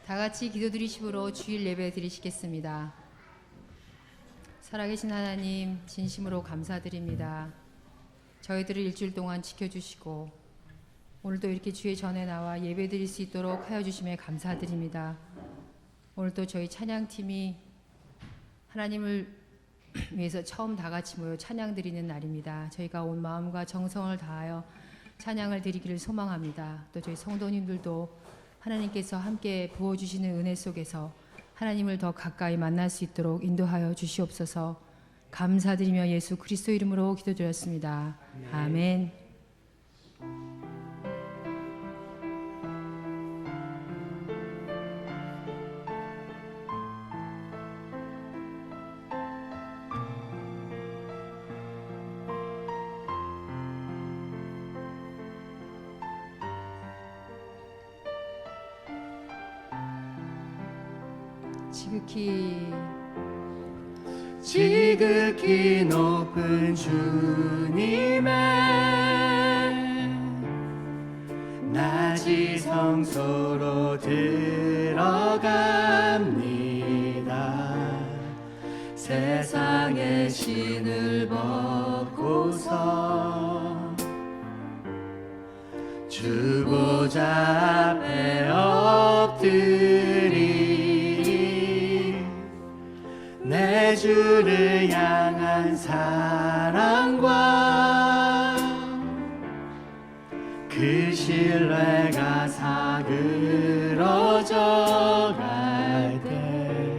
다 같이 기도드리심으로 주일 예배 드리시겠습니다. 살아계신 하나님, 진심으로 감사드립니다. 저희들을 일주일 동안 지켜주시고 오늘도 이렇게 주의 전에 나와 예배 드릴 수 있도록 하여 주심에 감사드립니다. 오늘도 저희 찬양팀이 하나님을 위해서 처음 다 같이 모여 찬양 드리는 날입니다. 저희가 온 마음과 정성을 다하여 찬양을 드리기를 소망합니다. 또 저희 성도님들도 하나님께서 함께 부어주시는 은혜 속에서 하나님을 더 가까이 만날 수 있도록 인도하여 주시옵소서. 감사드리며 예수 그리스도 이름으로 기도드렸습니다. 아멘. 지극히 높은 주님의 낮이 성소로 들어갑니다. 세상의 신을 벗고서 주 보좌 앞에 엎드리 내 주를 향한 사랑과 그 신뢰가 사그러져 갈 때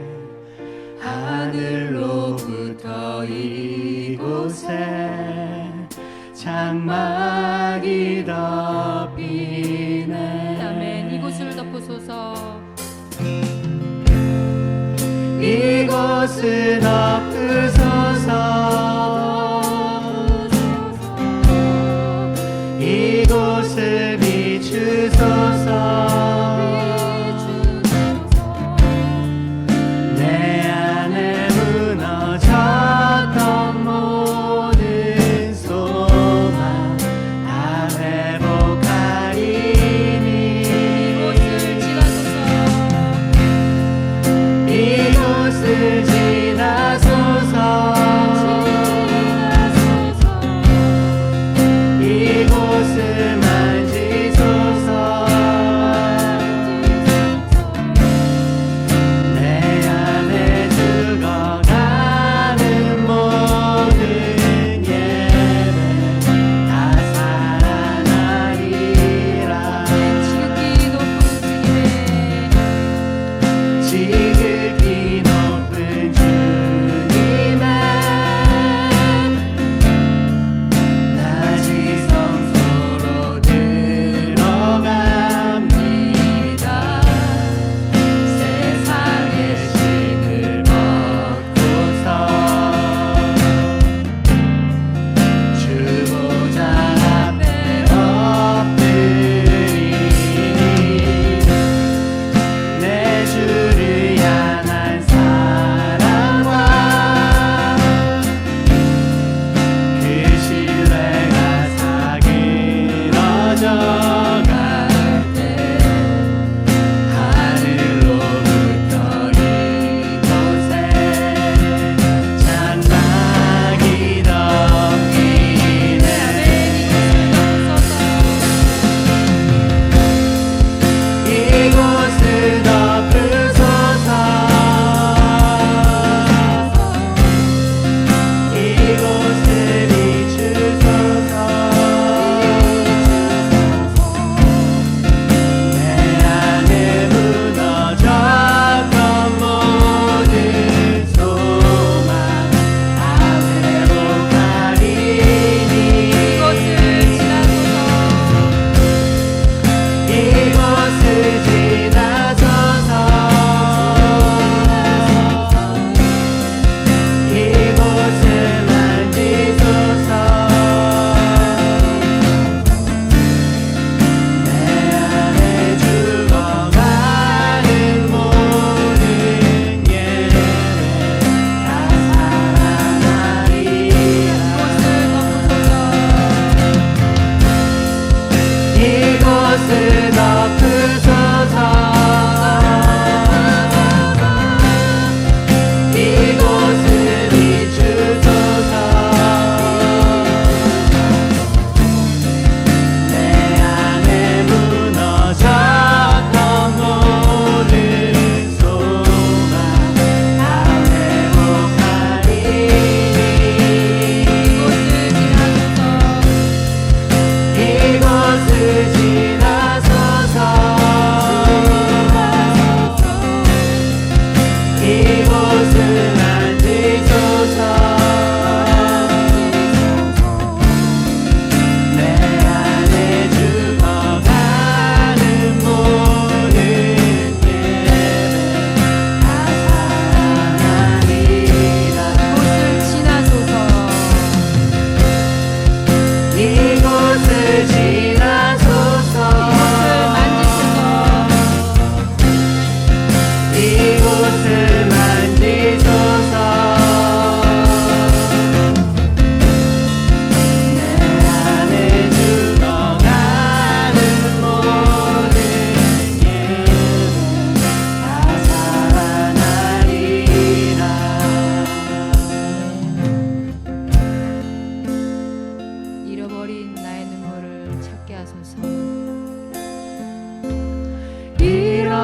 하늘로부터 이곳에 장막이 덮이네. 아멘. 이곳을 덮으소서. 이곳은 엎으소서. 이곳을 비추소서. 내 안에 무너졌던 모든 소망 다 회복하리니 이곳을 지나소서. 이곳을 지나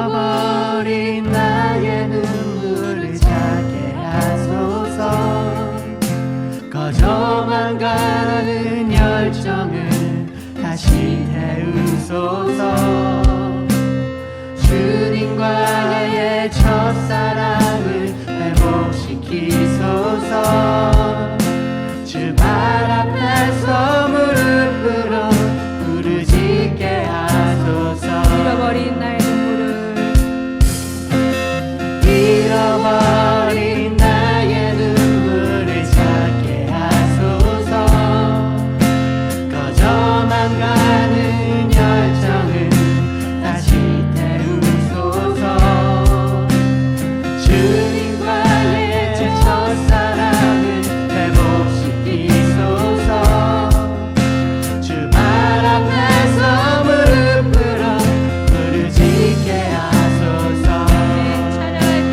잃어버린 나의 눈물을 찾게 하소서. 꺼져만 가는 열정을 다시 태우소서. 주님과의 첫사랑을 회복시키소서. 주 발 앞에서 무릎으로 부르짖게 하소서. 잃어버린 나의 눈물을 잃어버린 나의 눈물을 찾게 하소서. 꺼져만 가는 열정을 다시 태우소서. 주님과의 첫사랑을 회복시키소서. 주 발 앞에서 무릎으로 부르짖게 하소서. 찬양할 때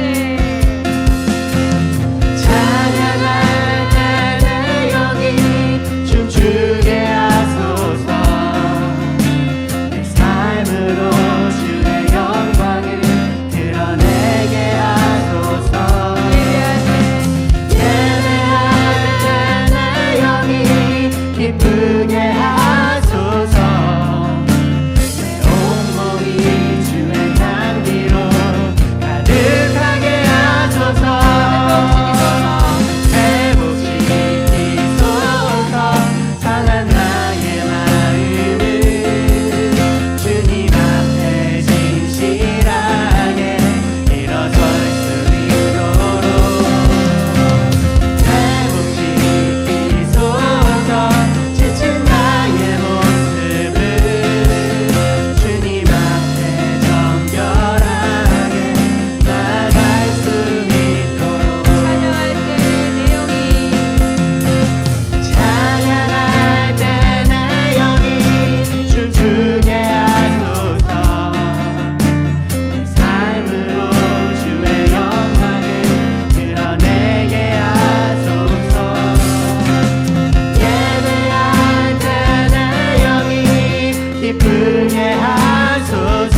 찬양할 때 내 영이 춤추게 하소서. 내 삶으로 주의 영광을 드러내게 하소서. 예배할 때 내 영이 기쁘게 하소서. 내 온몸이 주의 향기로 가득하게 하소서. 회복시키소서. 상한 나의 마음을 주님 앞에 진실하게 일어설 수 있도록 회복시키소서. 지친 나의 모습을 주님 앞에 정결하게 나갈 수 있도록 찬양할 때 내 영이 찬양할 때 내 영이 춤추게 하소서. 내 삶으로 주의 영광을 드러내게 하소서. 예배할 때 내 영이 기쁘게 하소서.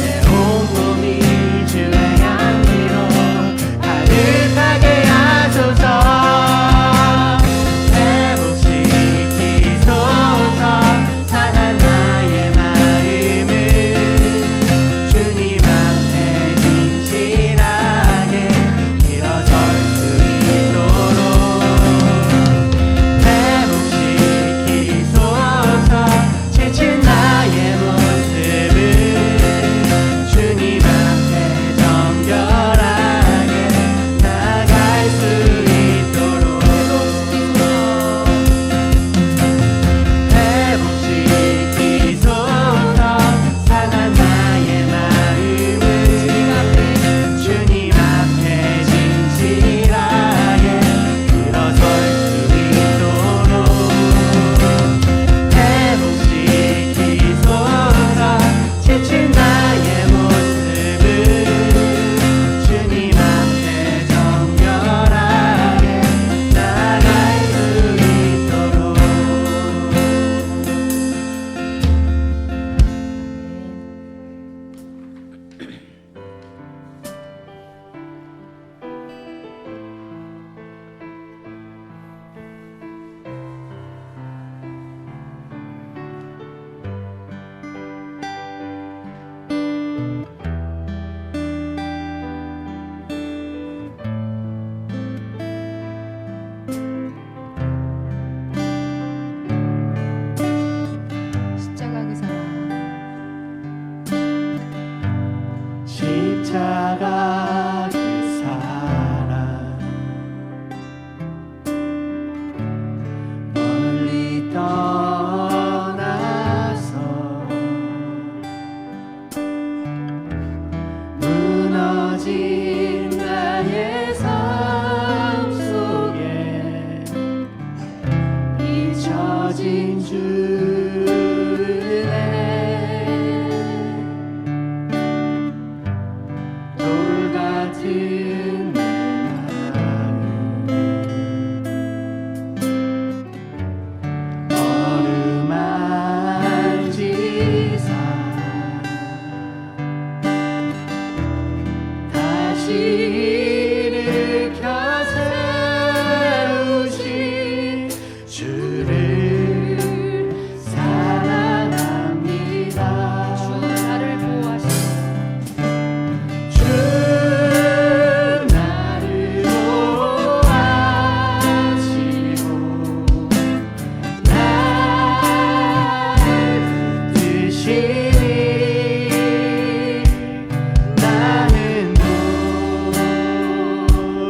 내 온몸이 주의 향기로 가득하게 하소서. 회복시키소서. 상한 나의 마음을 주님 앞에 진실하게 일어설 수 있도록 회복시키소서. 지친 나의 모습을 주님 앞에 정결하게 나갈 수 있도록 회복시키소서. 상한 나의 마음을 주님 앞에 진실하게 일어설 수 있도록 회복시키소서. 지친 나의 모습을 주님 앞에 정결하게 나갈 수 있도록 십자가 그 사랑 십자가 그 사랑 멀리 떠나서 무너진 나의 삶 속에 잊혀진 주의 돌 같은 내 마음 어루만지사 일으켜 세우신 주를 사랑합니다. 주 나를 보호하시고 주 나를 보호하시고 나를 붙드시니 나는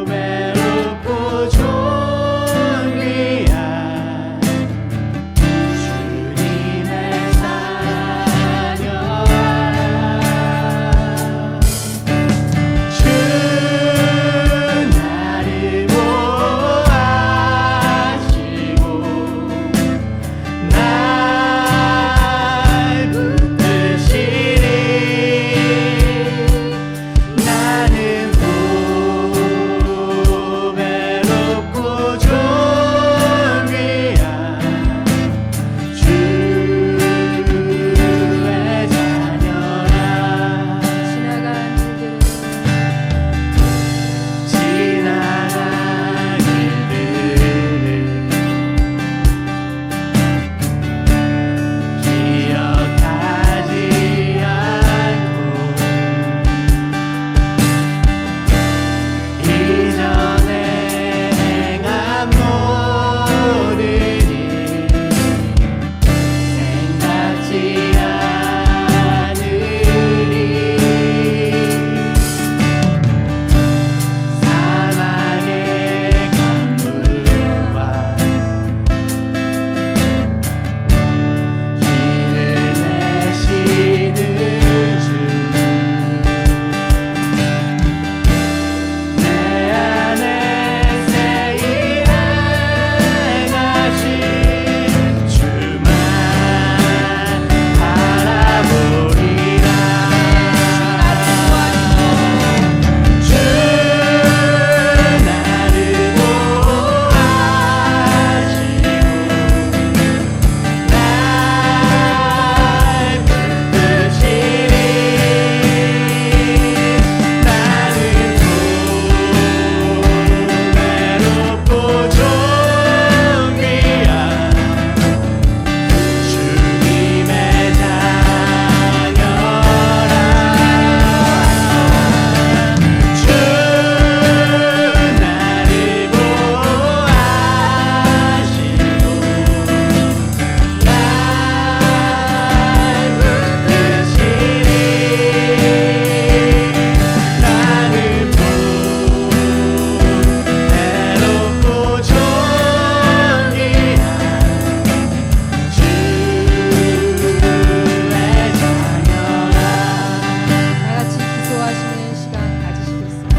고배롭고 존귀한 주님의 자녀라. 주 나를 보호하시고 날 붙드시니 나는 고배롭고 존귀한 주의 자녀라. 지나간 일들은 지나간 일들을 기억하지 않고 이전에 행한 모든 일 생각지 않으리. 사랑의 강물과 길을 내시는 주 내 안에 새 일을 행하신 주만 바라보리라. 주 나를 보호하시고 날 붙드시니 나는 고배롭고 존귀한 주님의 자녀라. 주 나를 보호하시고 날 붙드시니 나는 고배롭고 존귀한 주의 자녀라. 다 같이 기도하시는 시간 가지시겠습니다.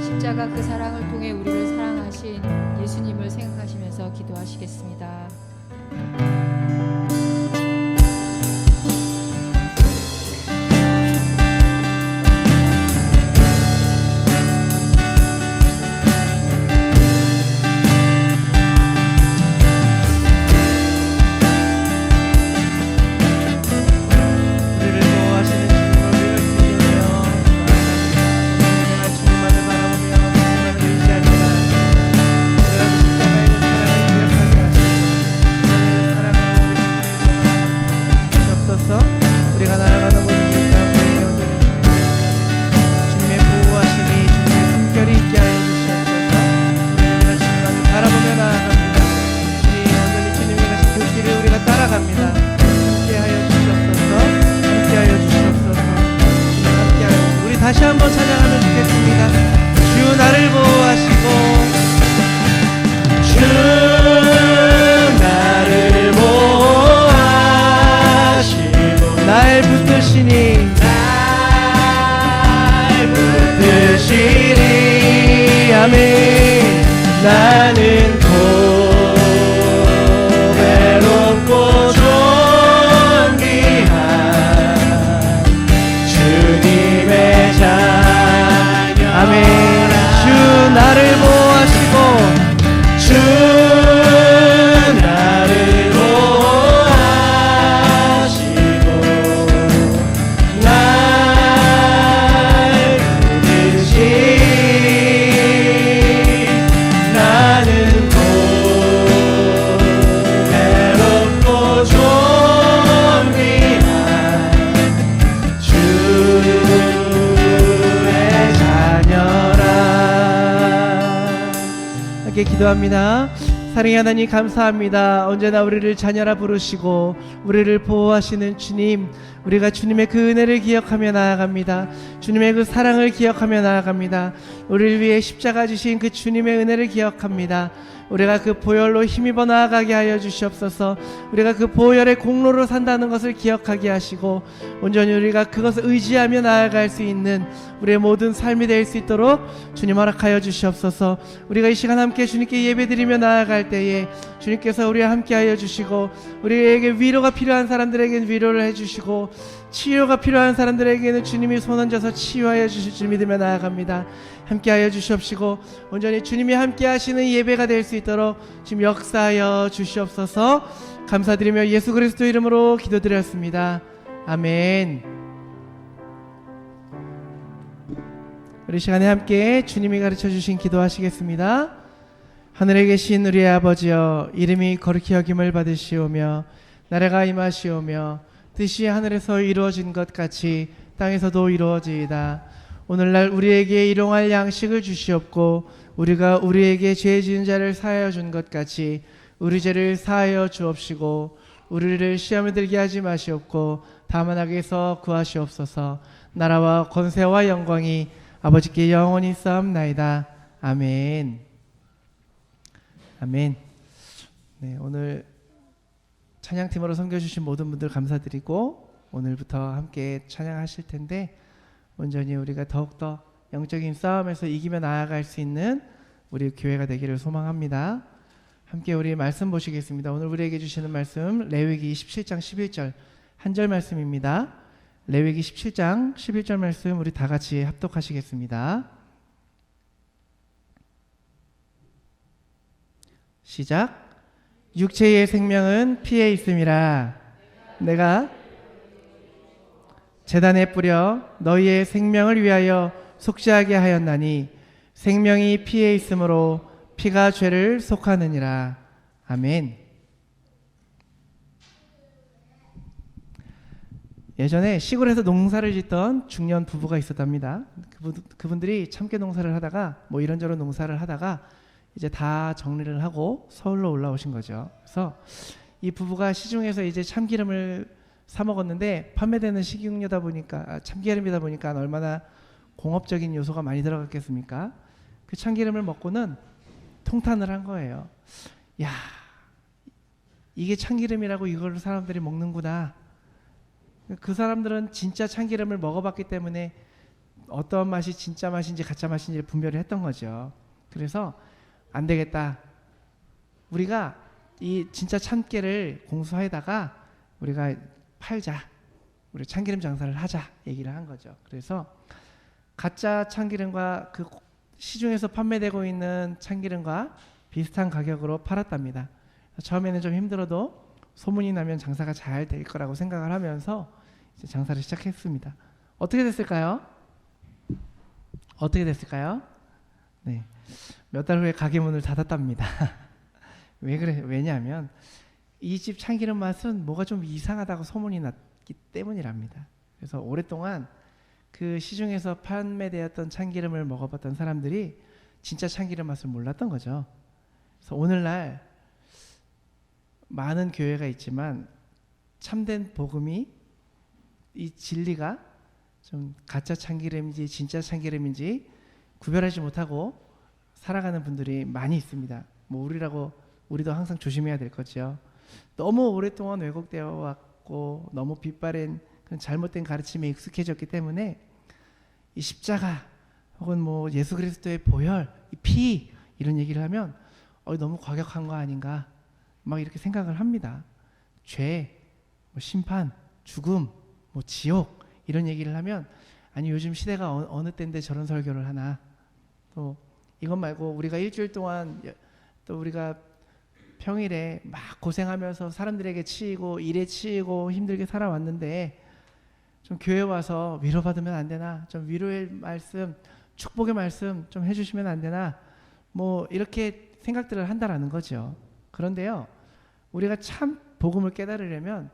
십자가 그 사랑을 통해 우리를 사랑하신 예수님을 생각하시면서 기도하시겠습니다. 우리를 보호하시는 주님을 믿으며 주님만을 바라보며 주님만을 의지하지만 그러나 십자가의 사랑을 기억하게 하시고 사랑을 우리가 날아가는 모든 길 가운데 주님의 보호하심이 주님의 숨결이 있게 하여 주시옵소서. 우리는 주님만을 바라보며 나아갑니다. 주님 온전히 주님이 가신 그 길을 우리가 따라갑니다. 함께하여 주시옵소서. 함께하여 주시옵소서. 주님 함께하여 우리 다시 한번 찬양하면 좋겠습니다. 주 나를 보호하시고 주 나를 보호하시고 날 붙드시니 날 붙드시니 아멘. 나는 고배롭고 존귀한 주님의 자녀 아멘. 주 나를 보호하시고 주 나를 보호하시고 날 함께 기도합니다. 사랑의 하나님 감사합니다. 언제나 우리를 자녀라 부르시고 우리를 보호하시는 주님, 우리가 주님의 그 은혜를 기억하며 나아갑니다. 주님의 그 사랑을 기억하며 나아갑니다. 우리를 위해 십자가 지신 그 주님의 은혜를 기억합니다. 우리가 그 보혈로 힘입어 나아가게 하여 주시옵소서. 우리가 그 보혈의 공로로 산다는 것을 기억하게 하시고 온전히 우리가 그것을 의지하며 나아갈 수 있는 우리의 모든 삶이 될 수 있도록 주님 허락하여 주시옵소서. 우리가 이 시간 함께 주님께 예배드리며 나아갈 때에 주님께서 우리와 함께하여 주시고 우리에게 위로가 필요한 사람들에게는 위로를 해주시고 치유가 필요한 사람들에게는 주님이 손 얹어서 치유하여 주실 줄 믿으며 나아갑니다. 함께하여 주시옵시고 온전히 주님이 함께하시는 예배가 될 수 있도록 지금 역사하여 주시옵소서. 감사드리며 예수 그리스도 이름으로 기도드렸습니다. 아멘. 우리 시간에 함께 주님이 가르쳐 주신 기도하시겠습니다. 하늘에 계신 우리의 아버지여, 이름이 거룩히 여김을 받으시오며 나라가 임하시오며 뜻이 하늘에서 이루어진 것 같이 땅에서도 이루어지이다. 오늘날 우리에게 일용할 양식을 주시옵고 우리가 우리에게 죄 지은 자를 사하여 준 것 같이 우리 죄를 사하여 주옵시고 우리를 시험에 들게 하지 마시옵고 다만 악에서 구하시옵소서. 나라와 권세와 영광이 아버지께 영원히 쌓옵나이다. 아멘. 아멘. 네, 오늘 찬양팀으로 섬겨주신 모든 분들 감사드리고 오늘부터 함께 찬양하실 텐데 온전히 우리가 더욱더 영적인 싸움에서 이기며 나아갈 수 있는 우리 교회가 되기를 소망합니다. 함께 우리 말씀 보시겠습니다. 오늘 우리에게 주시는 말씀 레위기 17장 11절 한 절 말씀입니다. 레위기 17장 11절 말씀 우리 다 같이 합독하시겠습니다. 시작. 육체의 생명은 피에 있음이라. 내가 제단에 뿌려 너희의 생명을 위하여 속죄하게 하였나니 생명이 피에 있으므로 피가 죄를 속하느니라. 아멘. 예전에 시골에서 농사를 짓던 중년 부부가 있었답니다. 그분들이 참깨 농사를 하다가 뭐 이런저런 농사를 하다가 이제 다 정리를 하고 서울로 올라오신 거죠. 그래서 이 부부가 시중에서 이제 참기름을 사 먹었는데 판매되는 식용유다 보니까 참기름이다 보니까 얼마나 공업적인 요소가 많이 들어갔겠습니까? 그 참기름을 먹고는 통탄을 한 거예요. 야, 이게 참기름이라고 이걸 사람들이 먹는구나. 그 사람들은 진짜 참기름을 먹어봤기 때문에 어떤 맛이 진짜 맛인지 가짜 맛인지 분별을 했던 거죠. 그래서 안 되겠다. 우리가 이 진짜 참깨를 공수해다가 우리가 팔자. 우리 참기름 장사를 하자 얘기를 한 거죠. 그래서 가짜 참기름과 그 시중에서 판매되고 있는 참기름과 비슷한 가격으로 팔았답니다. 처음에는 좀 힘들어도 소문이 나면 장사가 잘 될 거라고 생각을 하면서 이제 장사를 시작했습니다. 어떻게 됐을까요? 어떻게 됐을까요? 네, 몇 달 후에 가게 문을 닫았답니다. 왜 그래? 왜냐하면 이 집 참기름 맛은 뭐가 좀 이상하다고 소문이 났기 때문이랍니다. 그래서 오랫동안 그 시중에서 판매되었던 참기름을 먹어봤던 사람들이 진짜 참기름 맛을 몰랐던 거죠. 그래서 오늘날 많은 교회가 있지만 참된 복음이 이 진리가 좀 가짜 참기름인지 진짜 참기름인지 구별하지 못하고 살아가는 분들이 많이 있습니다. 뭐 우리도 항상 조심해야 될 거죠. 너무 오랫동안 왜곡되어 왔고 너무 빛바랜 그런 잘못된 가르침에 익숙해졌기 때문에 이 십자가 혹은 뭐 예수 그리스도의 보혈, 이 피 이런 얘기를 하면 너무 과격한 거 아닌가 막 이렇게 생각을 합니다. 죄, 뭐 심판, 죽음, 뭐 지옥 이런 얘기를 하면 아니 요즘 시대가 어느 때인데 저런 설교를 하나. 또 이것 말고 우리가 일주일 동안 또 우리가 평일에 막 고생하면서 사람들에게 치이고 일에 치이고 힘들게 살아왔는데 좀 교회 와서 위로받으면 안 되나? 좀 위로의 말씀, 축복의 말씀 좀 해주시면 안 되나? 뭐 이렇게 생각들을 한다라는 거죠. 그런데요, 우리가 참 복음을 깨달으려면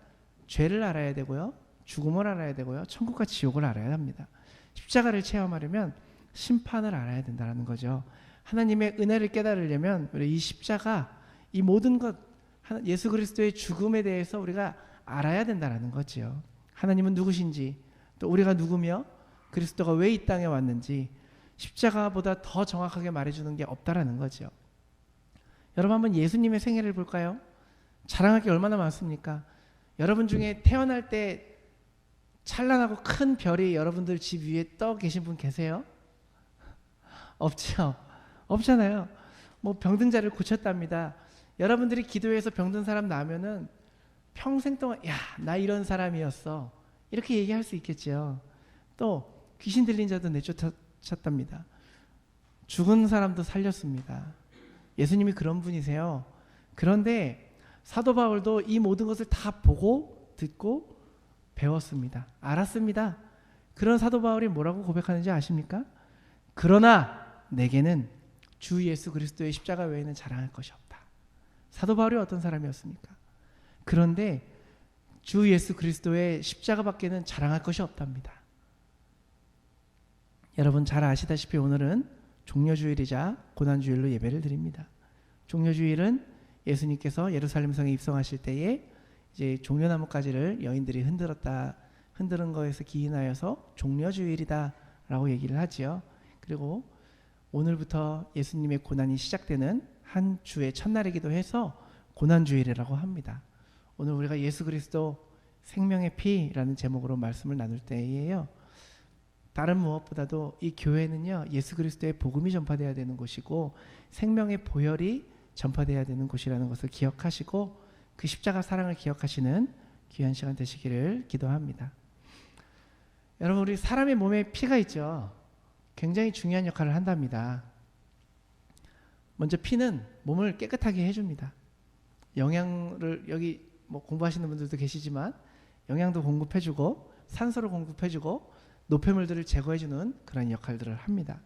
죄를 알아야 되고요, 죽음을 알아야 되고요, 천국과 지옥을 알아야 합니다. 십자가를 체험하려면 심판을 알아야 된다는 거죠. 하나님의 은혜를 깨달으려면 우리 이 십자가, 이 모든 것, 예수 그리스도의 죽음에 대해서 우리가 알아야 된다는 거지요. 하나님은 누구신지, 또 우리가 누구며 그리스도가 왜 이 땅에 왔는지 십자가보다 더 정확하게 말해주는 게 없다라는 거죠. 여러분 한번 예수님의 생애를 볼까요? 자랑할 게 얼마나 많습니까? 여러분 중에 태어날 때 찬란하고 큰 별이 여러분들 집 위에 떠 계신 분 계세요? 없죠. 없잖아요. 뭐 병든 자를 고쳤답니다. 여러분들이 기도해서 병든 사람 나면은 평생 동안 야, 나 이런 사람이었어, 이렇게 얘기할 수 있겠죠. 또 귀신 들린 자도 내쫓았답니다. 죽은 사람도 살렸습니다. 예수님이 그런 분이세요. 그런데 사도 바울도 이 모든 것을 다 보고 듣고 배웠습니다. 알았습니다. 그런 사도 바울이 뭐라고 고백하는지 아십니까? 그러나 내게는 주 예수 그리스도의 십자가 외에는 자랑할 것이 없다. 사도 바울이 어떤 사람이었습니까? 그런데 주 예수 그리스도의 십자가밖에는 자랑할 것이 없답니다. 여러분 잘 아시다시피 오늘은 종려주일이자 고난주일로 예배를 드립니다. 종려주일은 예수님께서 예루살렘 성에 입성하실 때에 이제 종려나무가지를 여인들이 흔드는 거에서 기인하여서 종려주일이다라고 얘기를 하지요. 그리고 오늘부터 예수님의 고난이 시작되는 한 주의 첫날이기도 해서 고난주일이라고 합니다. 오늘 우리가 예수 그리스도 생명의 피라는 제목으로 말씀을 나눌 때예요. 다른 무엇보다도 이 교회는요, 예수 그리스도의 복음이 전파되어야 되는 곳이고 생명의 보혈이 전파되어야 되는 곳이라는 것을 기억하시고 그 십자가 사랑을 기억하시는 귀한 시간 되시기를 기도합니다. 여러분 우리 사람의 몸에 피가 있죠. 굉장히 중요한 역할을 한답니다. 먼저 피는 몸을 깨끗하게 해줍니다. 영양을 여기 뭐 공부하시는 분들도 계시지만 영양도 공급해주고 산소를 공급해주고 노폐물들을 제거해주는 그런 역할들을 합니다.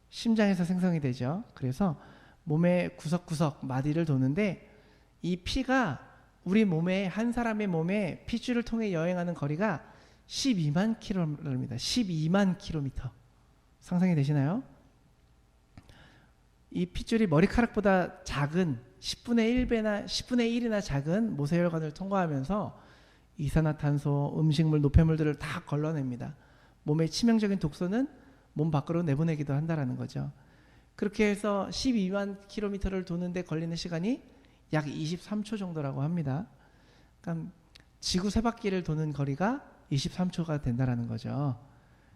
심장에서 생성이 되죠. 그래서 몸의 구석구석 마디를 도는데 이 피가 우리 몸에 한 사람의 몸에 핏줄을 통해 여행하는 거리가 12만 킬로미터입니다. 12만 킬로미터. 상상이 되시나요? 이 핏줄이 머리카락보다 작은 10분의 1이나 작은 모세혈관을 통과하면서 이산화탄소, 음식물, 노폐물들을 다 걸러냅니다. 몸의 치명적인 독소는 몸 밖으로 내보내기도 한다는 거죠. 그렇게 해서 12만 킬로미터를 도는데 걸리는 시간이 약 23초 정도라고 합니다. 그러니까 지구 세 바퀴를 도는 거리가 23초가 된다는 거죠.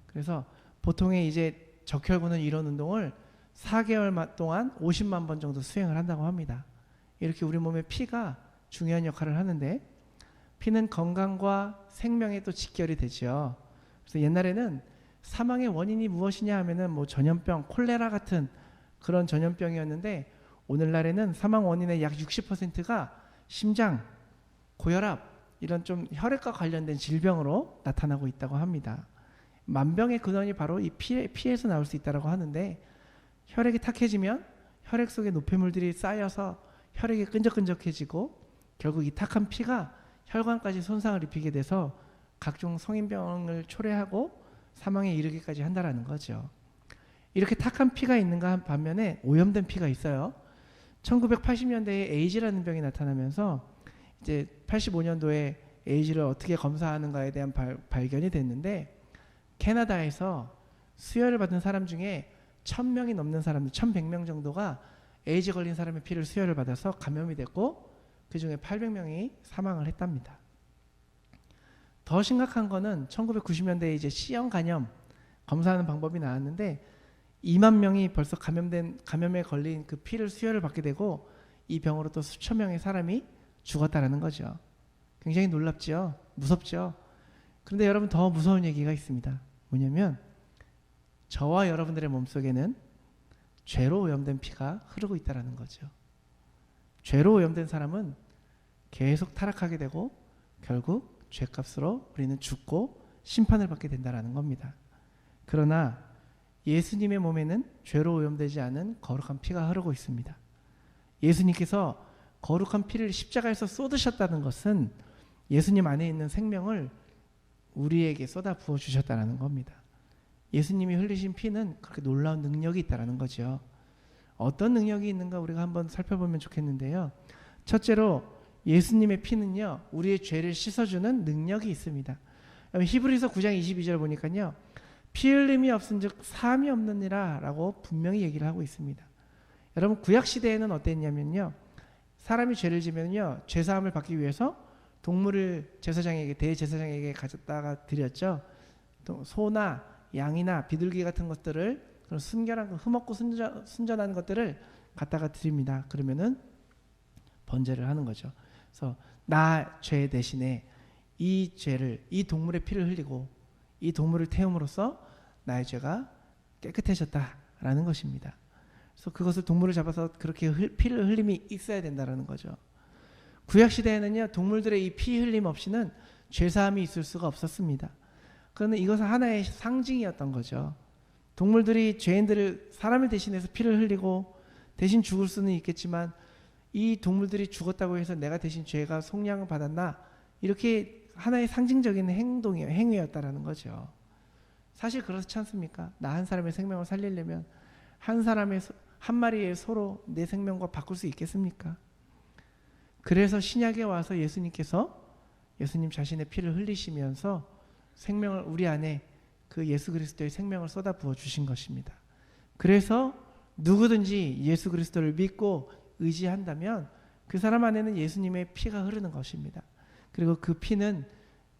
그래서 보통의 이제 적혈구는 이런 운동을 4개월 동안 50만 번 정도 수행을 한다고 합니다. 이렇게 우리 몸의 피가 중요한 역할을 하는데 피는 건강과 생명에 또 직결이 되죠. 그래서 옛날에는 사망의 원인이 무엇이냐 하면은 뭐 전염병, 콜레라 같은 그런 전염병이었는데 오늘날에는 사망 원인의 약 60%가 심장, 고혈압 이런 좀 혈액과 관련된 질병으로 나타나고 있다고 합니다. 만병의 근원이 바로 이 피에서 나올 수 있다고 하는데 혈액이 탁해지면 혈액 속에 노폐물들이 쌓여서 혈액이 끈적끈적해지고 결국 이 탁한 피가 혈관까지 손상을 입히게 돼서 각종 성인병을 초래하고 사망에 이르기까지 한다라는 거죠. 이렇게 탁한 피가 있는가 반면에 오염된 피가 있어요. 1980년대에 에이즈라는 병이 나타나면서 이제 85년도에 에이즈를 어떻게 검사하는가에 대한 발견이 됐는데 캐나다에서 수혈을 받은 사람 중에 1000명이 넘는 사람들, 1100명 정도가 에이즈 걸린 사람의 피를 수혈을 받아서 감염이 됐고 그 중에 800명이 사망을 했답니다. 더 심각한 거는 1990년대에 이제 C형 간염 검사하는 방법이 나왔는데 2만 명이 벌써 감염에 걸린 그 피를 수혈을 받게 되고 이 병으로 또 수천 명의 사람이 죽었다라는 거죠. 굉장히 놀랍죠? 무섭죠? 그런데 여러분 더 무서운 얘기가 있습니다. 뭐냐면 저와 여러분들의 몸속에는 죄로 오염된 피가 흐르고 있다는 거죠. 죄로 오염된 사람은 계속 타락하게 되고 결국 죄값으로 우리는 죽고 심판을 받게 된다는 겁니다. 그러나 예수님의 몸에는 죄로 오염되지 않은 거룩한 피가 흐르고 있습니다. 예수님께서 거룩한 피를 십자가에서 쏟으셨다는 것은 예수님 안에 있는 생명을 우리에게 쏟아 부어 주셨다는 겁니다. 예수님이 흘리신 피는 그렇게 놀라운 능력이 있다는 거죠. 어떤 능력이 있는가 우리가 한번 살펴보면 좋겠는데요. 첫째로 예수님의 피는요, 우리의 죄를 씻어주는 능력이 있습니다. 히브리서 9장 22절 보니까요, 피 흘림이 없은즉 사함이 없느니라 라고 분명히 얘기를 하고 있습니다. 여러분, 구약 시대에는 어땠냐면요, 사람이 죄를 지면요, 죄사함을 받기 위해서 동물을 제사장에게, 대제사장에게 가졌다가 드렸죠. 또 소나 양이나 비둘기 같은 것들을, 그런 순결한 거, 흠없고 순전한 것들을 갖다가 드립니다. 그러면은 번제를 하는 거죠. 그래서 나 죄 대신에 이 죄를, 이 동물의 피를 흘리고 이 동물을 태움으로써 나의 죄가 깨끗해졌다라는 것입니다. 그래서 그것을 동물을 잡아서 그렇게 피를 흘림이 있어야 된다라는 거죠. 구약 시대에는요, 동물들의 이 피 흘림 없이는 죄사함이 있을 수가 없었습니다. 그런데 이것은 하나의 상징이었던 거죠. 동물들이 죄인들을, 사람을 대신해서 피를 흘리고 대신 죽을 수는 있겠지만 이 동물들이 죽었다고 해서 내가 대신 죄가 속량을 받았나, 이렇게 하나의 상징적인 행위였다라는 거죠. 사실 그렇지 않습니까? 나 한 사람의 생명을 살리려면 한 마리의 소로 내 생명과 바꿀 수 있겠습니까? 그래서 신약에 와서 예수님 자신의 피를 흘리시면서 생명을, 우리 안에 그 예수 그리스도의 생명을 쏟아 부어 주신 것입니다. 그래서 누구든지 예수 그리스도를 믿고 의지한다면 그 사람 안에는 예수님의 피가 흐르는 것입니다. 그리고 그 피는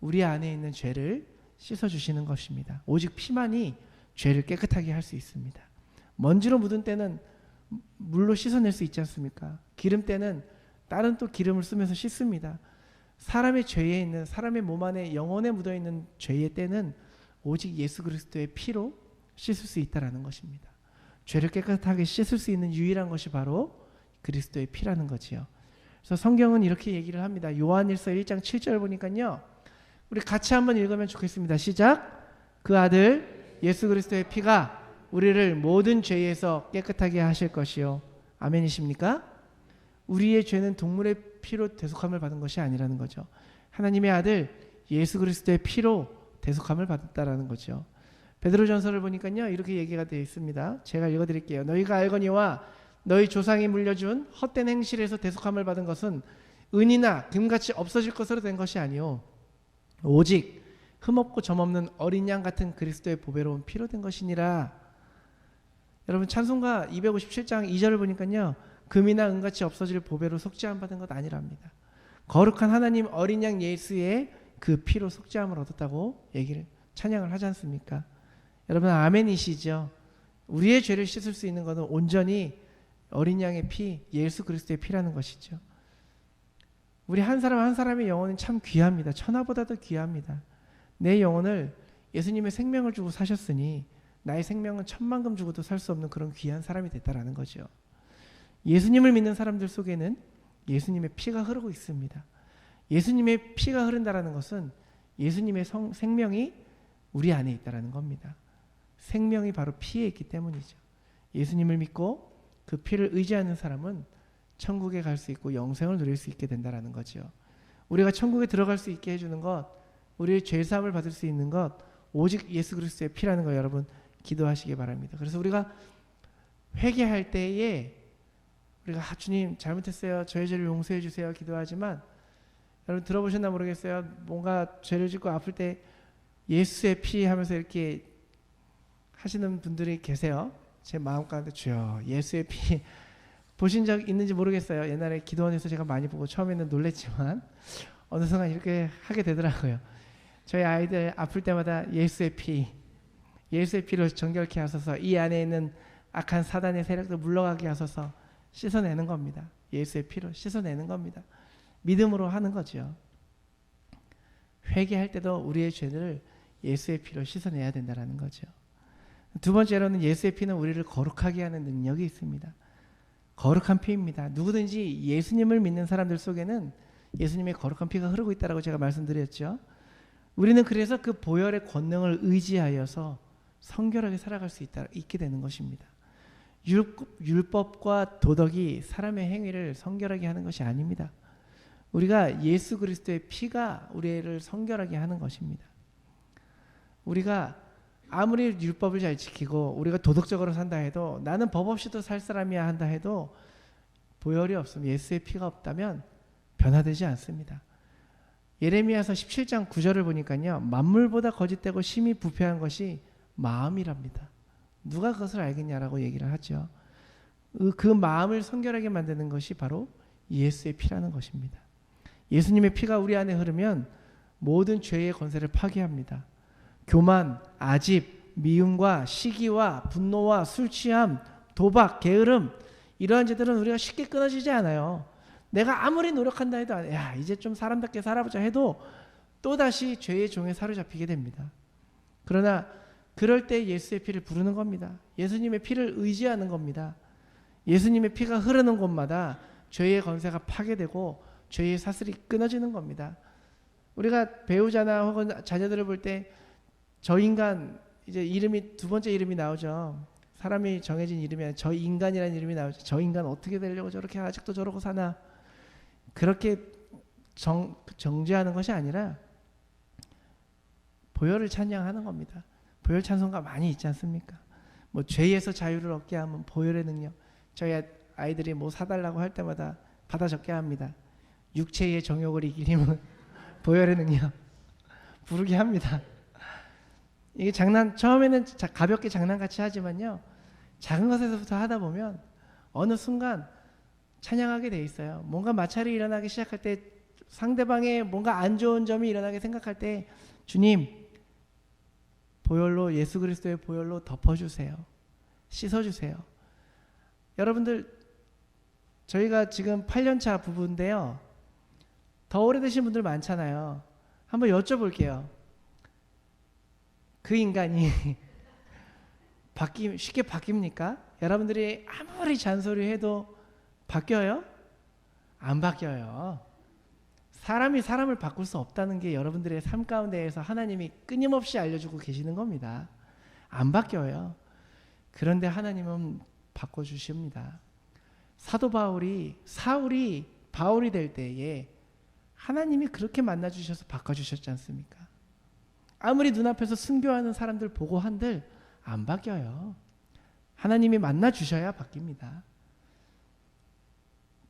우리 안에 있는 죄를 씻어주시는 것입니다. 오직 피만이 죄를 깨끗하게 할 수 있습니다. 먼지로 묻은 때는 물로 씻어낼 수 있지 않습니까? 기름 때는 다른 또 기름을 쓰면서 씻습니다. 사람의 죄에 있는, 사람의 몸 안에 영혼에 묻어있는 죄의 때는 오직 예수 그리스도의 피로 씻을 수 있다는 것입니다. 죄를 깨끗하게 씻을 수 있는 유일한 것이 바로 그리스도의 피라는 거지요. 그래서 성경은 이렇게 얘기를 합니다. 요한일서 1장 7절 보니까요, 우리 같이 한번 읽으면 좋겠습니다. 시작. 그 아들 예수 그리스도의 피가 우리를 모든 죄에서 깨끗하게 하실 것이요. 아멘이십니까? 우리의 죄는 동물의 피로 대속함을 받은 것이 아니라는 거죠. 하나님의 아들 예수 그리스도의 피로 대속함을 받았다라는 거죠. 베드로전서를 보니까요, 이렇게 얘기가 되어 있습니다. 제가 읽어드릴게요. 너희가 알거니와 너희 조상이 물려준 헛된 행실에서 대속함을 받은 것은 은이나 금같이 없어질 것으로 된 것이 아니요 오직 흠없고 점없는 어린 양 같은 그리스도의 보배로운 피로 된 것이니라. 여러분, 찬송가 257장 2절을 보니까요, 금이나 은같이 없어질 보배로 속죄함 받은 것 아니랍니다. 거룩한 하나님 어린 양 예수의 그 피로 속죄함을 얻었다고 찬양을 하지 않습니까? 여러분, 아멘이시죠? 우리의 죄를 씻을 수 있는 것은 온전히 어린 양의 피, 예수 그리스도의 피라는 것이죠. 우리 한 사람 한 사람의 영혼은 참 귀합니다. 천하보다도 귀합니다. 내 영혼을 예수님의 생명을 주고 사셨으니 나의 생명은 천만금 주고도 살 수 없는 그런 귀한 사람이 됐다라는 거죠. 예수님을 믿는 사람들 속에는 예수님의 피가 흐르고 있습니다. 예수님의 피가 흐른다라는 것은 예수님의 생명이 우리 안에 있다라는 겁니다. 생명이 바로 피에 있기 때문이죠. 예수님을 믿고 그 피를 의지하는 사람은 천국에 갈 수 있고 영생을 누릴 수 있게 된다라는 거죠. 우리가 천국에 들어갈 수 있게 해주는 것, 우리의 죄사함을 받을 수 있는 것, 오직 예수 그리스도의 피라는 거 여러분 기도하시기 바랍니다. 그래서 우리가 회개할 때에 우리가 주님 잘못했어요, 저의 죄를 용서해 주세요 기도하지만, 여러분 들어보셨나 모르겠어요. 뭔가 죄를 짓고 아플 때 예수의 피 하면서 이렇게 하시는 분들이 계세요. 제 마음 가운데 주여 예수의 피 보신 적 있는지 모르겠어요. 옛날에 기도원에서 제가 많이 보고 처음에는 놀랬지만 어느 순간 이렇게 하게 되더라고요. 저희 아이들 아플 때마다 예수의 피로 정결케 하소서, 이 안에 있는 악한 사단의 세력도 물러가게 하소서 씻어내는 겁니다. 예수의 피로 씻어내는 겁니다. 믿음으로 하는 거죠. 회개할 때도 우리의 죄를 예수의 피로 씻어내야 된다는 거죠. 두 번째로는 예수의 피는 우리를 거룩하게 하는 능력이 있습니다. 거룩한 피입니다. 누구든지 예수님을 믿는 사람들 속에는 예수님의 거룩한 피가 흐르고 있다고 제가 말씀드렸죠. 우리는 그래서 그 보혈의 권능을 의지하여서 성결하게 살아갈 수 있게 되는 것입니다. 율법과 도덕이 사람의 행위를 성결하게 하는 것이 아닙니다. 우리가 예수 그리스도의 피가 우리를 성결하게 하는 것입니다. 우리가 아무리 율법을 잘 지키고 우리가 도덕적으로 산다 해도 나는 법 없이도 살 사람이야 한다 해도 보혈이 없으면 예수의 피가 없다면 변화되지 않습니다. 예레미야서 17장 9절을 보니까요. 만물보다 거짓되고 심히 부패한 것이 마음이랍니다. 누가 그것을 알겠냐라고 얘기를 하죠. 그 마음을 성결하게 만드는 것이 바로 예수의 피라는 것입니다. 예수님의 피가 우리 안에 흐르면 모든 죄의 권세를 파괴합니다. 교만, 아집, 미움과 시기와 분노와 술 취함, 도박, 게으름 이러한 죄들은 우리가 쉽게 끊어지지 않아요. 내가 아무리 노력한다 해도 야 이제 좀 사람답게 살아보자 해도 또다시 죄의 종에 사로잡히게 됩니다. 그러나 그럴 때 예수의 피를 부르는 겁니다. 예수님의 피를 의지하는 겁니다. 예수님의 피가 흐르는 곳마다 죄의 권세가 파괴되고 죄의 사슬이 끊어지는 겁니다. 우리가 배우자나 혹은 자녀들을 볼 때 저 인간 이제 이름이 두 번째 이름이 나오죠. 사람이 정해진 이름이 아니라 저 인간이라는 이름이 나오죠. 저 인간 어떻게 되려고 저렇게 아직도 저러고 사나. 그렇게 정죄하는 것이 아니라 보혈을 찬양하는 겁니다. 보혈 찬송가 많이 있지 않습니까? 뭐 죄에서 자유를 얻게 하면 보혈의 능력. 저희 아이들이 뭐 사달라고 할 때마다 받아 적게 합니다. 육체의 정욕을 이기려면 보혈의 능력 부르게 합니다. 이게 처음에는 가볍게 장난같이 하지만요. 작은 것에서부터 하다 보면 어느 순간 찬양하게 돼 있어요. 뭔가 마찰이 일어나기 시작할 때 상대방의 뭔가 안 좋은 점이 일어나게 생각할 때 주님 보혈로 예수 그리스도의 보혈로 덮어주세요. 씻어주세요. 여러분들 저희가 지금 8년차 부부인데요. 더 오래되신 분들 많잖아요. 한번 여쭤볼게요. 그 인간이 쉽게 바뀝니까? 여러분들이 아무리 잔소리해도 바뀌어요? 안 바뀌어요. 사람이 사람을 바꿀 수 없다는 게 여러분들의 삶 가운데에서 하나님이 끊임없이 알려주고 계시는 겁니다. 안 바뀌어요. 그런데 하나님은 바꿔주십니다. 사도 사울이 바울이 될 때에 하나님이 그렇게 만나주셔서 바꿔주셨지 않습니까? 아무리 눈앞에서 순교하는 사람들 보고 한들 안 바뀌어요. 하나님이 만나주셔야 바뀝니다.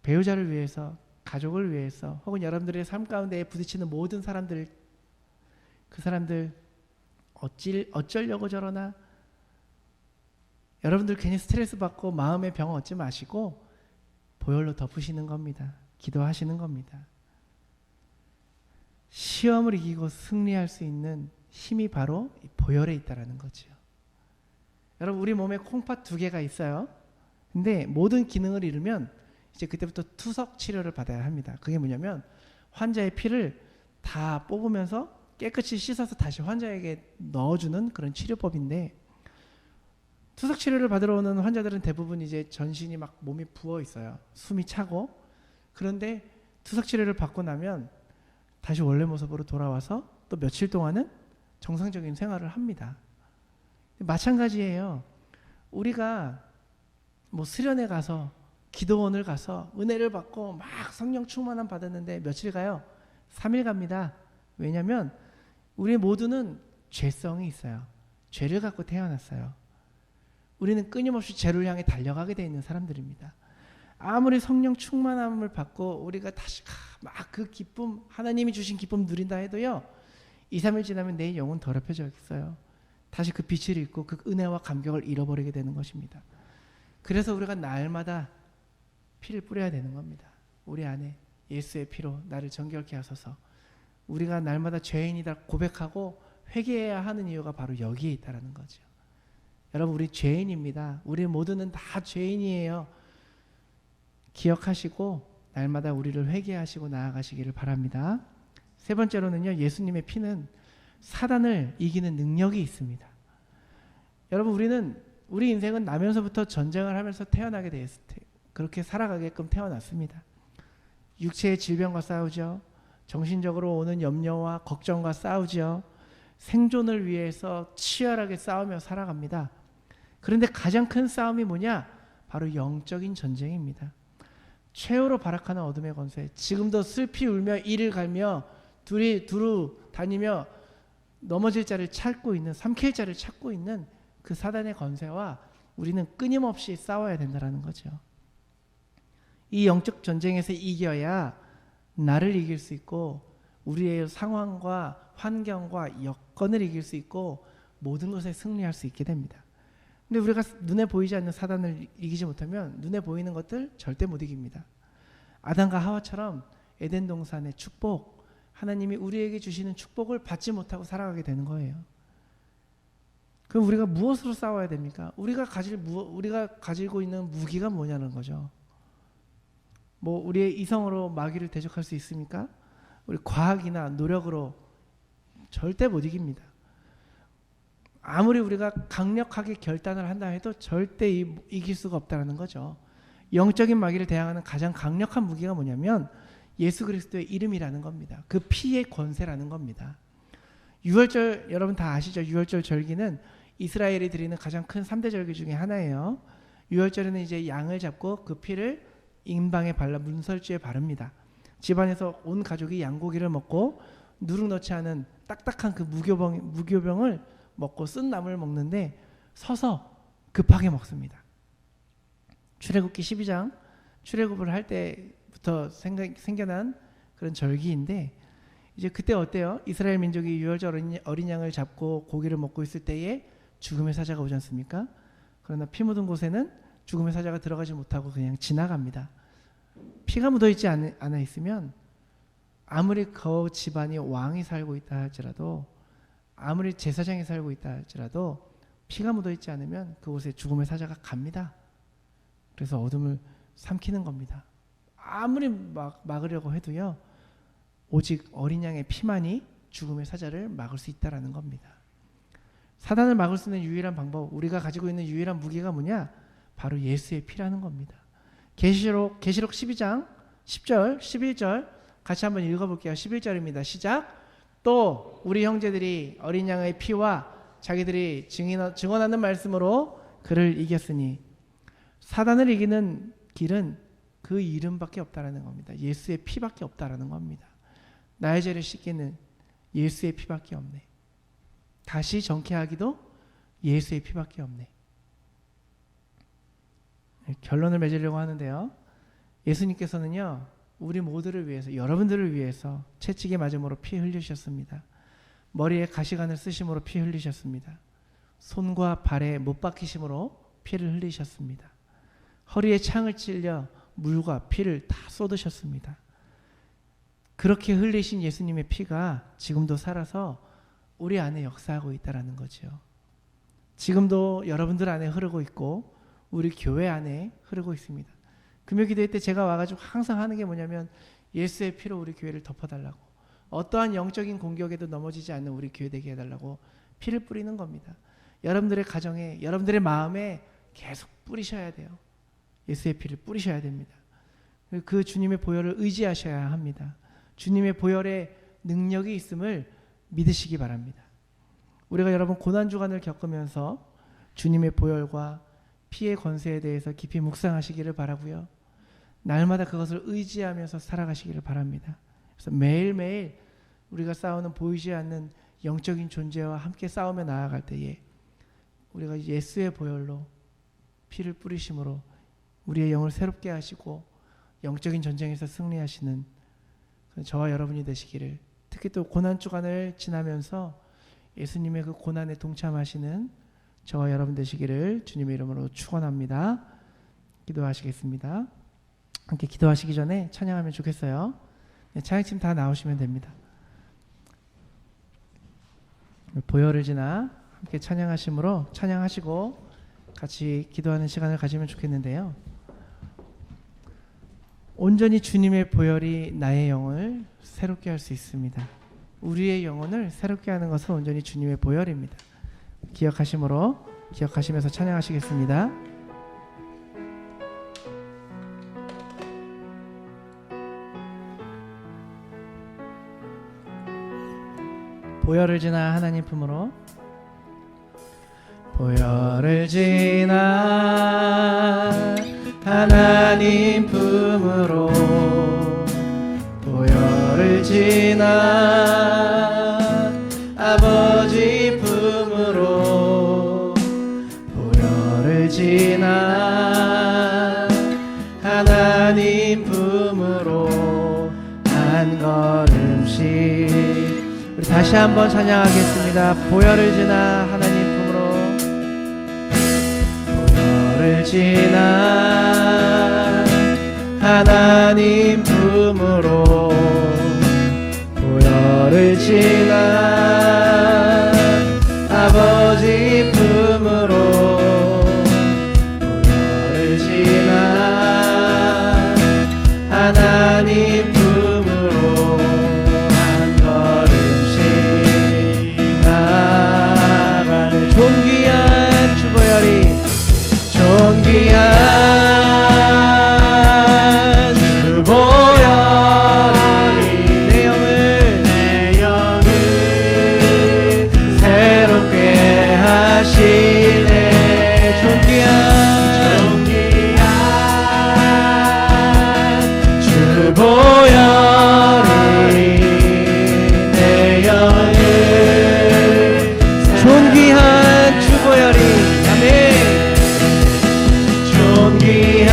배우자를 위해서, 가족을 위해서, 혹은 여러분들의 삶 가운데 부딪히는 모든 사람들, 그 사람들 어쩌려고 저러나 여러분들 괜히 스트레스 받고 마음의 병 얻지 마시고 보혈로 덮으시는 겁니다. 기도하시는 겁니다. 시험을 이기고 승리할 수 있는 힘이 바로 보혈에 있다라는 거죠. 여러분 우리 몸에 콩팥 2개가 있어요. 근데 모든 기능을 잃으면 이제 그때부터 투석 치료를 받아야 합니다. 그게 뭐냐면 환자의 피를 다 뽑으면서 깨끗이 씻어서 다시 환자에게 넣어주는 그런 치료법인데 투석 치료를 받으러 오는 환자들은 대부분 이제 전신이 막 몸이 부어 있어요. 숨이 차고. 그런데 투석 치료를 받고 나면 다시 원래 모습으로 돌아와서 또 며칠 동안은 정상적인 생활을 합니다. 마찬가지예요. 우리가 뭐 수련회 가서 기도원을 가서 은혜를 받고 막 성령 충만함 받았는데 며칠 가요? 3일 갑니다. 왜냐하면 우리 모두는 죄성이 있어요. 죄를 갖고 태어났어요. 우리는 끊임없이 죄를 향해 달려가게 돼 있는 사람들입니다. 아무리 성령 충만함을 받고 우리가 다시 막 그 기쁨, 하나님이 주신 기쁨 누린다 해도요. 2, 3일 지나면 내 영혼 더럽혀져 있어요. 다시 그 빛을 잃고 그 은혜와 감격을 잃어버리게 되는 것입니다. 그래서 우리가 날마다 피를 뿌려야 되는 겁니다. 우리 안에 예수의 피로 나를 정결케 하소서. 우리가 날마다 죄인이다 고백하고 회개해야 하는 이유가 바로 여기에 있다는 거죠. 여러분 우리 죄인입니다. 우리 모두는 다 죄인이에요. 기억하시고 날마다 우리를 회개하시고 나아가시기를 바랍니다. 세 번째로는요. 예수님의 피는 사단을 이기는 능력이 있습니다. 여러분 우리 인생은 나면서부터 전쟁을 하면서 태어나게 되었을 때 그렇게 살아가게끔 태어났습니다. 육체의 질병과 싸우죠. 정신적으로 오는 염려와 걱정과 싸우죠. 생존을 위해서 치열하게 싸우며 살아갑니다. 그런데 가장 큰 싸움이 뭐냐? 바로 영적인 전쟁입니다. 최후로 발악하는 어둠의 권세. 지금도 슬피 울며 이를 갈며 두루 다니며 넘어질 자를 찾고 있는, 삼킬 자를 찾고 있는 그 사단의 권세와 우리는 끊임없이 싸워야 된다는 거죠. 이 영적 전쟁에서 이겨야 나를 이길 수 있고 우리의 상황과 환경과 여건을 이길 수 있고 모든 것에 승리할 수 있게 됩니다. 근데 우리가 눈에 보이지 않는 사단을 이기지 못하면 눈에 보이는 것들 절대 못 이깁니다. 아담과 하와처럼 에덴 동산의 축복, 하나님이 우리에게 주시는 축복을 받지 못하고 살아가게 되는 거예요. 그럼 우리가 무엇으로 싸워야 됩니까? 우리가 가지고 있는 무기가 뭐냐는 거죠. 뭐 우리의 이성으로 마귀를 대적할 수 있습니까? 우리 과학이나 노력으로 절대 못 이깁니다. 아무리 우리가 강력하게 결단을 한다 해도 절대 이길 수가 없다는 거죠. 영적인 마귀를 대항하는 가장 강력한 무기가 뭐냐면 예수 그리스도의 이름이라는 겁니다. 그 피의 권세라는 겁니다. 유월절 여러분 다 아시죠? 유월절 절기는 이스라엘이 드리는 가장 큰 3대 절기 중에 하나예요. 유월절에는 이제 양을 잡고 그 피를 인방에 발라 문설주에 바릅니다. 집안에서 온 가족이 양고기를 먹고 누룩 넣지 않은 딱딱한 그 무교병을 먹고 쓴 나물을 먹는데 서서 급하게 먹습니다. 출애굽기 12장 출애굽을 할 때부터 생겨난 그런 절기인데 이제 그때 어때요? 이스라엘 민족이 유월절 어린 양을 잡고 고기를 먹고 있을 때에 죽음의 사자가 오지 않습니까? 그러나 피 묻은 곳에는 죽음의 사자가 들어가지 못하고 그냥 지나갑니다. 피가 묻어있지 않아 있으면 아무리 그 집안이 왕이 살고 있다 할지라도 아무리 제사장이 살고 있다 할지라도 피가 묻어있지 않으면 그곳에 죽음의 사자가 갑니다. 그래서 어둠을 삼키는 겁니다. 아무리 막으려고 해도요. 오직 어린 양의 피만이 죽음의 사자를 막을 수 있다는 겁니다. 사단을 막을 수 있는 유일한 방법, 우리가 가지고 있는 유일한 무기가 뭐냐? 바로 예수의 피라는 겁니다. 계시록 12장 10절 11절 같이 한번 읽어볼게요. 11절입니다. 시작. 또 우리 형제들이 어린 양의 피와 자기들이 증언하는 말씀으로 그를 이겼으니 사단을 이기는 길은 그 이름밖에 없다라는 겁니다. 예수의 피밖에 없다라는 겁니다. 나의 죄를 씻기는 예수의 피밖에 없네. 다시 정케하기도 예수의 피밖에 없네. 결론을 맺으려고 하는데요. 예수님께서는요. 우리 모두를 위해서 여러분들을 위해서 채찍에 맞음으로 피 흘리셨습니다. 머리에 가시관을 쓰심으로 피 흘리셨습니다. 손과 발에 못 박히심으로 피를 흘리셨습니다. 허리에 창을 찔려 물과 피를 다 쏟으셨습니다. 그렇게 흘리신 예수님의 피가 지금도 살아서 우리 안에 역사하고 있다는 거죠. 지금도 여러분들 안에 흐르고 있고 우리 교회 안에 흐르고 있습니다. 금요 기도회 때 제가 와가지고 항상 하는 게 뭐냐면 예수의 피로 우리 교회를 덮어달라고, 어떠한 영적인 공격에도 넘어지지 않는 우리 교회 되게 해달라고 피를 뿌리는 겁니다. 여러분들의 가정에, 여러분들의 마음에 계속 뿌리셔야 돼요. 예수의 피를 뿌리셔야 됩니다. 그 주님의 보혈을 의지하셔야 합니다. 주님의 보혈의 능력이 있음을 믿으시기 바랍니다. 우리가 여러분 고난주간을 겪으면서 주님의 보혈과 피의 권세에 대해서 깊이 묵상하시기를 바라고요. 날마다 그것을 의지하면서 살아가시기를 바랍니다. 그래서 매일매일 우리가 싸우는 보이지 않는 영적인 존재와 함께 싸우며 나아갈 때에 우리가 예수의 보혈로 피를 뿌리심으로 우리의 영을 새롭게 하시고 영적인 전쟁에서 승리하시는 저와 여러분이 되시기를, 특히 또 고난주간을 지나면서 예수님의 그 고난에 동참하시는 저와 여러분 되시기를 주님의 이름으로 축원합니다. 기도하시겠습니다. 함께 기도하시기 전에 찬양하면 좋겠어요. 네, 찬양팀 다 나오시면 됩니다. 보혈을 지나 함께 찬양하심으로 찬양하시고 같이 기도하는 시간을 가지면 좋겠는데요. 온전히 주님의 보혈이 나의 영을 새롭게 할 수 있습니다. 우리의 영혼을 새롭게 하는 것은 온전히 주님의 보혈입니다. 기억하시면서 찬양하시겠습니다. 보혈을 지나 하나님 품으로, 보혈을 지나 하나님 품으로, 보혈을 지나 아버지 지나 하나님 품으로 한 걸음씩. 우리 다시 한번 찬양하겠습니다. 보혈을 지나 하나님 품으로, 보혈을 지나 하나님 품으로, 보혈을 지나 아버지 품으로, 보혈을 지나 하나님 품으로 한 걸음씩 나가는 존귀한 주보혈이, 존귀한 주보혈이 내 영을 새롭게 하시네. 존귀한 주보혈이 내 영을, 존귀한 주보혈이, 아멘. 존귀한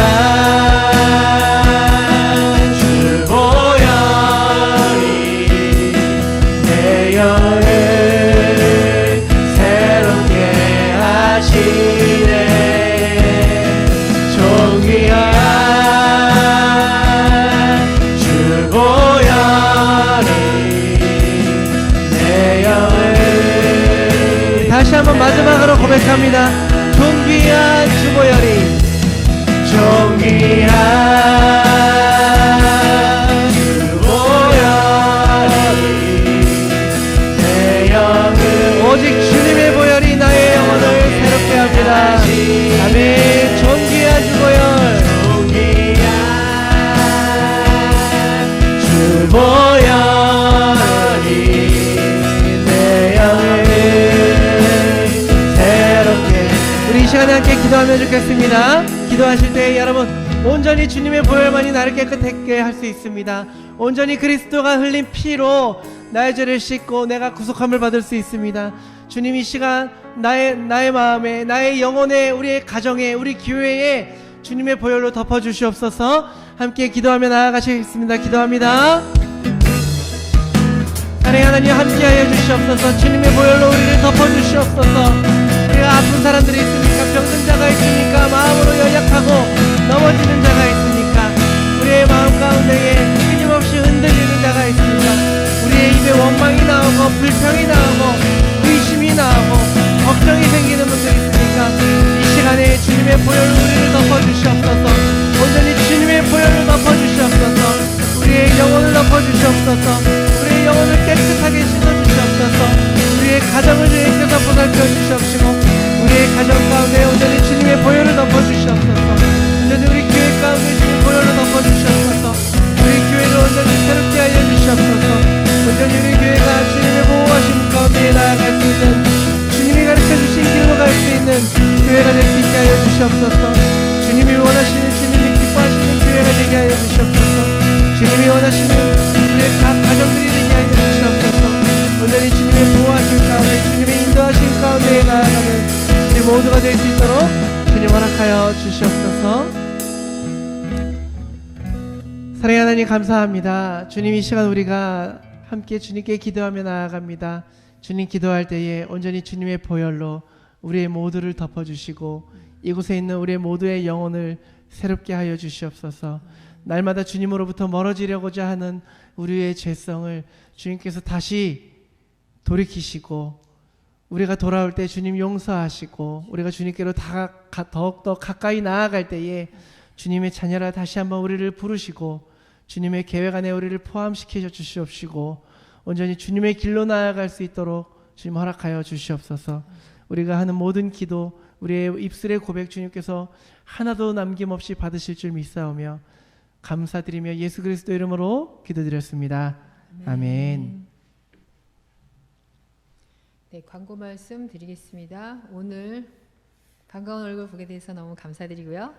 주보혈이 내 영을 새롭게 하시네. 존귀한 주보혈이 내 영을. 다시 한번 마지막으로 고백합니다. 존귀한 주보혈이, 존귀한 주보혈이 내 영을, 오직 주님의 보혈이 나의 영혼을 새롭게 합니다. 아멘. 존귀한 주보혈, 존귀한 주보혈이 내 영을 새롭게. 우리 이 시간에 함께 기도하면 좋겠습니다. 기도하실 때 여러분, 온전히 주님의 보혈만이 나를 깨끗하게 할 수 있습니다. 온전히 그리스도가 흘린 피로 나의 죄를 씻고 내가 구속함을 받을 수 있습니다. 주님, 이 시간 나의 마음에, 나의 영혼에, 우리의 가정에, 우리 교회에 주님의 보혈로 덮어주시옵소서. 함께 기도하며 나아가시겠습니다. 기도합니다. 사랑의 하나님, 함께하여 주시옵소서. 주님의 보혈로 우리를 덮어주시옵소서. 우리가 아픈 사람들이 있습니까? 병든 자가 있습니까? 마음으로 연약하고 넘어지는 자가 있습니까? 우리의 마음 가운데에 끊임없이 흔들리는 자가 있습니까? 우리의 입에 원망이 나오고 불평이 나오고 의심이 나오고 걱정이 생기는 분들이 있습니까? 이 시간에 주님의 보혈로 우리를 덮어주시옵소서. 온전히 주님의 보혈로 덮어주시옵소서. 우리의 영혼을 덮어주시옵소서. 우리의 영혼을 깨끗하게 씻어주시옵소서. 우리의 가정을 주님께서 보살펴 주시옵시고 우리의 가정 가운데 온전히 주님의 보혈을 덮어주시옵소서. 온전히 우리 교회 가운데 주님의 보혈로 덮어주시옵소서. 우리 교회를 온전히 새롭게 하여 주시옵소서. 온전히 우리 교회가 주님의 보호하심 가운데 나아갈 수 있는, 주님이 가르쳐주신 길로 갈 수 있는 교회가 될 수 있게 하여 주시옵소서. 주님이 원하시는, 주님이 기뻐하시는 교회가 되게 하여 주시옵소서. 주님이 원하시는 우리의 각 가정들이 되게 하여 주시옵소서. 온전히 주님의 보호하심 가운데, 주님의 인도하심 가운데 나아가는 우리 모두가 될 수 있도록 주님 허락하여 주시옵소서. 사랑의 하나님, 감사합니다. 주님, 이 시간 우리가 함께 주님께 기도하며 나아갑니다. 주님, 기도할 때에 온전히 주님의 보혈로 우리의 모두를 덮어주시고 이곳에 있는 우리의 모두의 영혼을 새롭게 하여 주시옵소서. 날마다 주님으로부터 멀어지려고자 하는 우리의 죄성을 주님께서 다시 돌이키시고, 우리가 돌아올 때 주님 용서하시고, 우리가 주님께로 더욱더 가까이 나아갈 때에 주님의 자녀라 다시 한번 우리를 부르시고 주님의 계획 안에 우리를 포함시켜 주시옵시고 온전히 주님의 길로 나아갈 수 있도록 주님 허락하여 주시옵소서. 우리가 하는 모든 기도, 우리의 입술의 고백 주님께서 하나도 남김없이 받으실 줄 믿사오며 감사드리며 예수 그리스도 이름으로 기도드렸습니다. 아멘. 네, 광고 말씀 드리겠습니다. 오늘 반가운 얼굴 보게 돼서 너무 감사드리고요.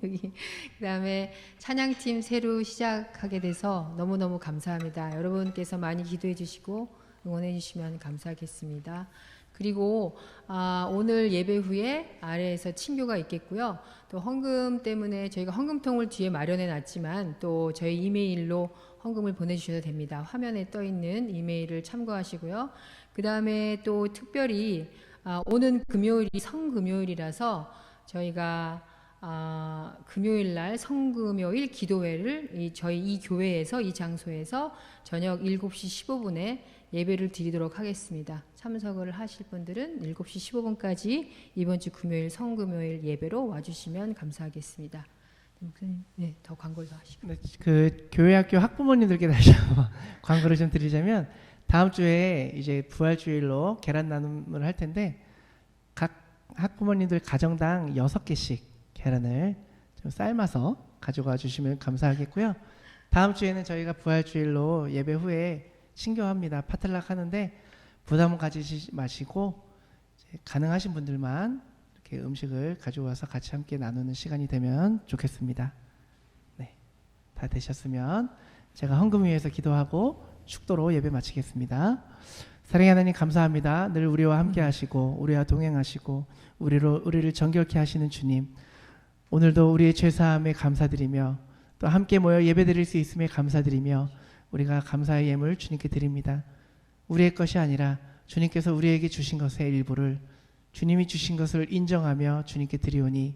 여기 그다음에 찬양팀 새로 시작하게 돼서 너무너무 감사합니다. 여러분께서 많이 기도해 주시고 응원해 주시면 감사하겠습니다. 그리고 오늘 예배 후에 아래에서 친교가 있겠고요. 또 헌금 때문에 저희가 헌금통을 뒤에 마련해 놨지만 또 저희 이메일로 헌금을 보내주셔도 됩니다. 화면에 떠 있는 이메일을 참고하시고요. 그 다음에 또 특별히 오는 금요일이 성금요일이라서 저희가 금요일 날 성금요일 기도회를 저희 이 교회에서 이 장소에서 저녁 7시 15분에 예배를 드리도록 하겠습니다. 참석을 하실 분들은 7시 15분까지 이번 주 금요일 성금요일 예배로 와주시면 감사하겠습니다. 목사님, 네, 더 광고를 더 하시고. 네, 그 교회 학교 학부모님들께 다시 한번 광고를 좀 드리자면 다음 주에 이제 부활주일로 계란 나눔을 할 텐데 각 학부모님들 가정당 6개씩 계란을 좀 삶아서 가져가 주시면 감사하겠고요. 다음 주에는 저희가 부활주일로 예배 후에 신교합니다. 파틀락 하는데 부담 가지지 마시고 가능하신 분들만 이렇게 음식을 가져와서 같이 함께 나누는 시간이 되면 좋겠습니다. 네, 다 되셨으면 제가 헌금 위해서 기도하고 축도로 예배 마치겠습니다. 사랑의 하나님 감사합니다. 늘 우리와 함께 하시고 우리와 동행하시고 우리를 정결케 하시는 주님, 오늘도 우리의 죄사함에 감사드리며 또 함께 모여 예배드릴 수 있음에 감사드리며 우리가 감사의 예물 주님께 드립니다. 우리의 것이 아니라 주님께서 우리에게 주신 것의 일부를 주님이 주신 것을 인정하며 주님께 드리오니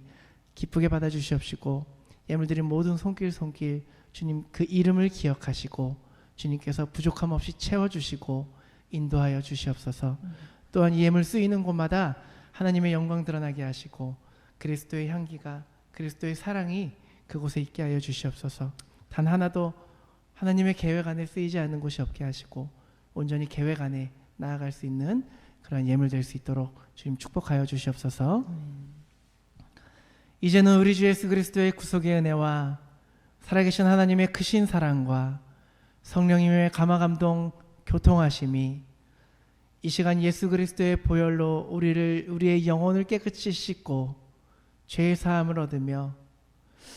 기쁘게 받아주시옵시고 예물 드린 모든 손길 주님 그 이름을 기억하시고 주님께서 부족함 없이 채워주시고 인도하여 주시옵소서. 또한 이 예물 쓰이는 곳마다 하나님의 영광 드러나게 하시고 그리스도의 향기가 그리스도의 사랑이 그곳에 있게 하여 주시옵소서. 단 하나도 하나님의 계획 안에 쓰이지 않는 곳이 없게 하시고 온전히 계획 안에 나아갈 수 있는 그런 예물 될 수 있도록 주님 축복하여 주시옵소서. 이제는 우리 주 예수 그리스도의 구속의 은혜와 살아계신 하나님의 크신 사랑과 성령님의 감화감동 교통하심이 이 시간 예수 그리스도의 보혈로 우리의 영혼을 깨끗이 씻고 죄의 사함을 얻으며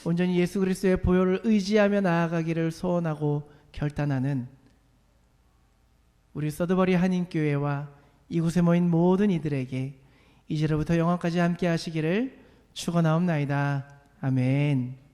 온전히 예수 그리스도의 보혈을 의지하며 나아가기를 소원하고 결단하는 우리 서드버리 한인교회와 이곳에 모인 모든 이들에게 이제로부터 영원까지 함께 하시기를 축원하옵나이다. 아멘.